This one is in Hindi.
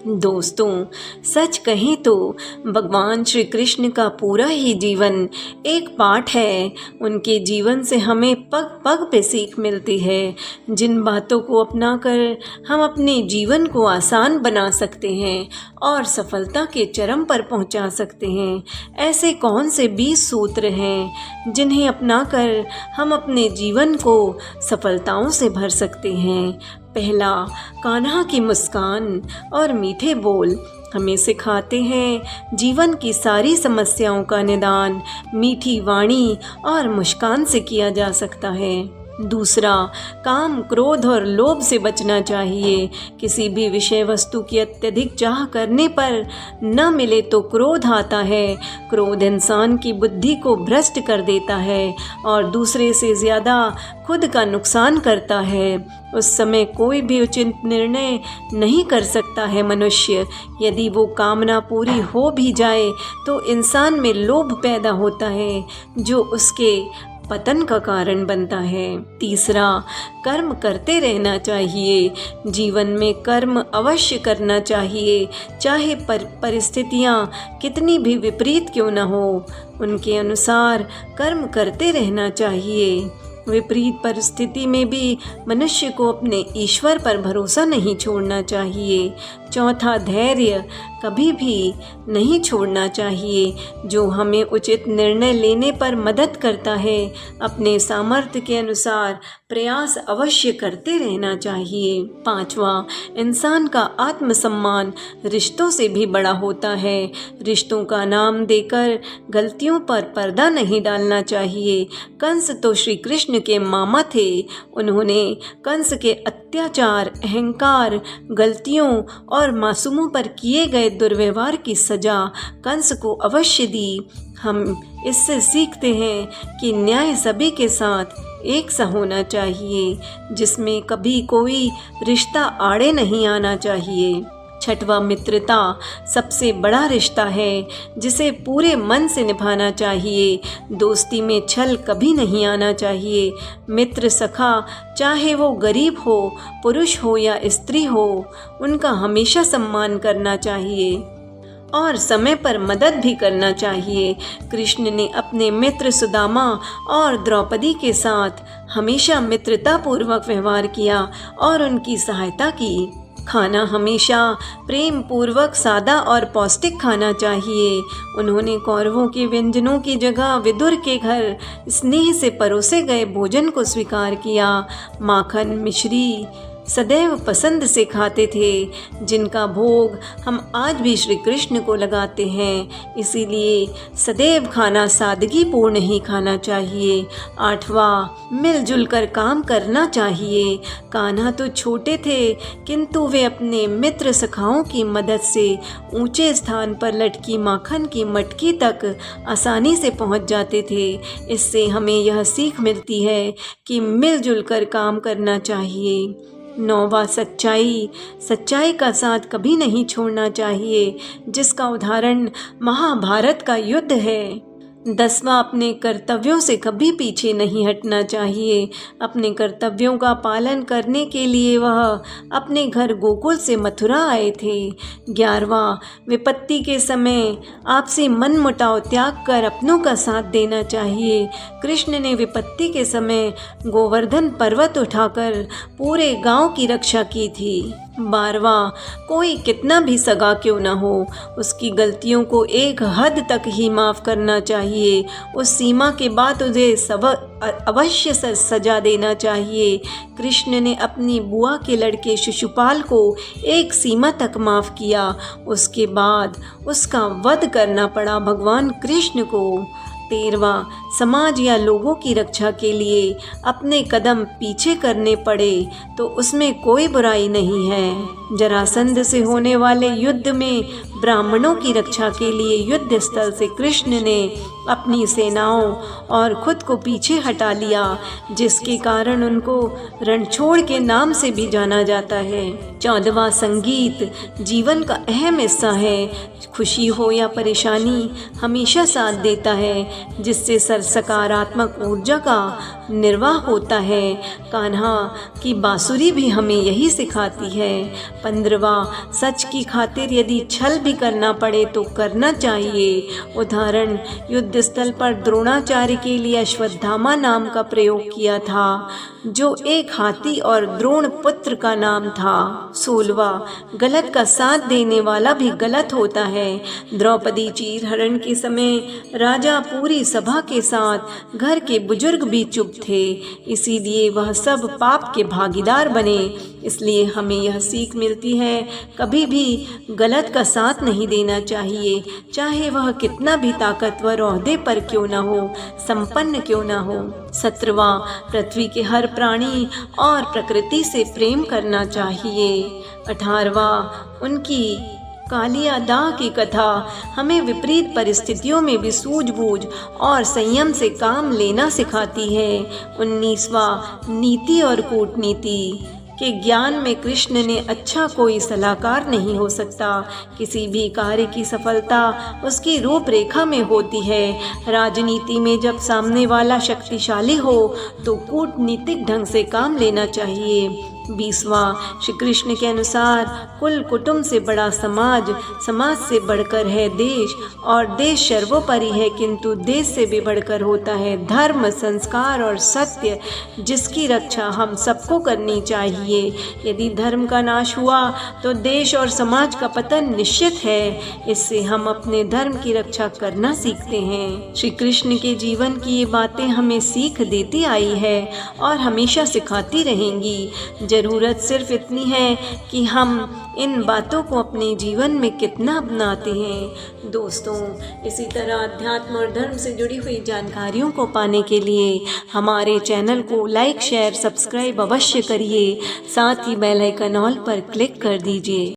दोस्तों, सच कहें तो भगवान श्री कृष्ण का पूरा ही जीवन एक पाठ है। उनके जीवन से हमें पग पग पे सीख मिलती है, जिन बातों को अपनाकर हम अपने जीवन को आसान बना सकते हैं और सफलता के चरम पर पहुंचा सकते हैं। ऐसे कौन से 20 सूत्र हैं जिन्हें अपनाकर हम अपने जीवन को सफलताओं से भर सकते हैं। पहला, कान्हा की मुस्कान और मीठे बोल हमें सिखाते हैं जीवन की सारी समस्याओं का निदान मीठी वाणी और मुस्कान से किया जा सकता है। दूसरा, काम, क्रोध और लोभ से बचना चाहिए। किसी भी विषय वस्तु की अत्यधिक चाह करने पर न मिले तो क्रोध आता है। क्रोध इंसान की बुद्धि को भ्रष्ट कर देता है और दूसरे से ज़्यादा खुद का नुकसान करता है। उस समय कोई भी उचित निर्णय नहीं कर सकता है मनुष्य। यदि वो कामना पूरी हो भी जाए तो इंसान में लोभ पैदा होता है, जो उसके पतन का कारण बनता है। तीसरा, कर्म करते रहना चाहिए। जीवन में कर्म अवश्य करना चाहिए, चाहे परिस्थितियाँ कितनी भी विपरीत क्यों न हो, उनके अनुसार कर्म करते रहना चाहिए। विपरीत परिस्थिति में भी मनुष्य को अपने ईश्वर पर भरोसा नहीं छोड़ना चाहिए। चौथा, धैर्य कभी भी नहीं छोड़ना चाहिए, जो हमें उचित निर्णय लेने पर मदद करता है। अपने सामर्थ्य के अनुसार प्रयास अवश्य करते रहना चाहिए। पांचवा, इंसान का आत्मसम्मान रिश्तों से भी बड़ा होता है। रिश्तों का नाम देकर गलतियों पर पर्दा नहीं डालना चाहिए। कंस तो श्री कृष्ण के मामा थे। उन्होंने कंस के अत्याचार, अहंकार, गलतियों और मासूमों पर किए गए दुर्व्यवहार की सजा कंस को अवश्य दी। हम इससे सीखते हैं कि न्याय सभी के साथ एक सा होना चाहिए, जिसमें कभी कोई रिश्ता आड़े नहीं आना चाहिए। छठवां, मित्रता सबसे बड़ा रिश्ता है, जिसे पूरे मन से निभाना चाहिए। दोस्ती में छल कभी नहीं आना चाहिए। मित्र, सखा, चाहे वो गरीब हो, पुरुष हो या स्त्री हो, उनका हमेशा सम्मान करना चाहिए और समय पर मदद भी करना चाहिए। कृष्ण ने अपने मित्र सुदामा और द्रौपदी के साथ हमेशा मित्रतापूर्वक व्यवहार किया और उनकी सहायता की। खाना हमेशा प्रेम पूर्वक, सादा और पौष्टिक खाना चाहिए। उन्होंने कौरवों के व्यंजनों की जगह विदुर के घर स्नेह से परोसे गए भोजन को स्वीकार किया। माखन, मिश्री सदैव पसंद से खाते थे, जिनका भोग हम आज भी श्री कृष्ण को लगाते हैं। इसीलिए सदैव खाना सादगी पूर्ण ही खाना चाहिए। आठवां, मिलजुल कर काम करना चाहिए। कान्हा तो छोटे थे, किंतु वे अपने मित्र सखाओं की मदद से ऊंचे स्थान पर लटकी माखन की मटकी तक आसानी से पहुंच जाते थे। इससे हमें यह सीख मिलती है कि मिलजुल कर काम करना चाहिए। नौवां, सच्चाई का साथ कभी नहीं छोड़ना चाहिए, जिसका उदाहरण महाभारत का युद्ध है। 10वां, अपने कर्तव्यों से कभी पीछे नहीं हटना चाहिए। अपने कर्तव्यों का पालन करने के लिए वह अपने घर गोकुल से मथुरा आए थे। 11वां, विपत्ति के समय आपसी मनमुटाव त्याग कर अपनों का साथ देना चाहिए। कृष्ण ने विपत्ति के समय गोवर्धन पर्वत उठाकर पूरे गांव की रक्षा की थी। 12वां, कोई कितना भी सगा क्यों न हो, उसकी गलतियों को एक हद तक ही माफ़ करना चाहिए। उस सीमा के बाद उसे अवश्य सजा देना चाहिए। कृष्ण ने अपनी बुआ के लड़के शिशुपाल को एक सीमा तक माफ़ किया, उसके बाद उसका वध करना पड़ा भगवान कृष्ण को। 13वां, समाज या लोगों की रक्षा के लिए अपने कदम पीछे करने पड़े तो उसमें कोई बुराई नहीं है। जरासंध से होने वाले युद्ध में ब्राह्मणों की रक्षा के लिए युद्ध स्थल से कृष्ण ने अपनी सेनाओं और खुद को पीछे हटा लिया, जिसके कारण उनको रणछोड़ के नाम से भी जाना जाता है। 14वां संगीत जीवन का अहम हिस्सा है। खुशी हो या परेशानी हमेशा साथ देता है, जिससे सकारात्मक ऊर्जा का निर्वाह होता है। कान्हा की बांसुरी भी हमें यही सिखाती है। 15वां सच की खातिर यदि छल भी करना पड़े तो करना चाहिए। उदाहरण, युद्ध स्थल पर द्रोणाचार्य के लिए अश्वत्थामा नाम का प्रयोग किया था, जो एक हाथी और द्रोण पुत्र का नाम था। 16वां गलत का साथ देने वाला भी गलत होता है। द्रौपदी चीरहरण के समय राजा पूरी सभा के साथ घर के बुजुर्ग भी चुप थे, इसीलिए वह सब पाप के भागीदार बने। इसलिए हमें यह सीख मिलती है, कभी भी गलत का साथ नहीं देना चाहिए, चाहे वह कितना भी ताकतवर ओहदे पर क्यों न हो, संपन्न क्यों न हो। 17वां पृथ्वी के हर प्राणी और प्रकृति से प्रेम करना चाहिए। 18वां उनकी कालिया दाह की कथा हमें विपरीत परिस्थितियों में भी सूझबूझ और संयम से काम लेना सिखाती है। 19वां नीति और कूटनीति के ज्ञान में कृष्ण ने अच्छा कोई सलाहकार नहीं हो सकता। किसी भी कार्य की सफलता उसकी रूपरेखा में होती है। राजनीति में जब सामने वाला शक्तिशाली हो तो कूटनीतिक ढंग से काम लेना चाहिए। 20वां श्री कृष्ण के अनुसार कुल कुटुंब से बड़ा समाज, समाज से बढ़कर है देश, और देश सर्वोपरि है, किंतु देश से भी बढ़कर होता है धर्म, संस्कार और सत्य, जिसकी रक्षा हम सबको करनी चाहिए। यदि धर्म का नाश हुआ तो देश और समाज का पतन निश्चित है। इससे हम अपने धर्म की रक्षा करना सीखते हैं। श्री कृष्ण के जीवन की ये बातें हमें सीख देती आई है और हमेशा सिखाती रहेंगी। ज़रूरत सिर्फ इतनी है कि हम इन बातों को अपने जीवन में कितना अपनाते हैं। दोस्तों, इसी तरह अध्यात्म और धर्म से जुड़ी हुई जानकारियों को पाने के लिए हमारे चैनल को लाइक, शेयर, सब्सक्राइब अवश्य करिए। साथ ही बेल आइकन ऑल पर क्लिक कर दीजिए।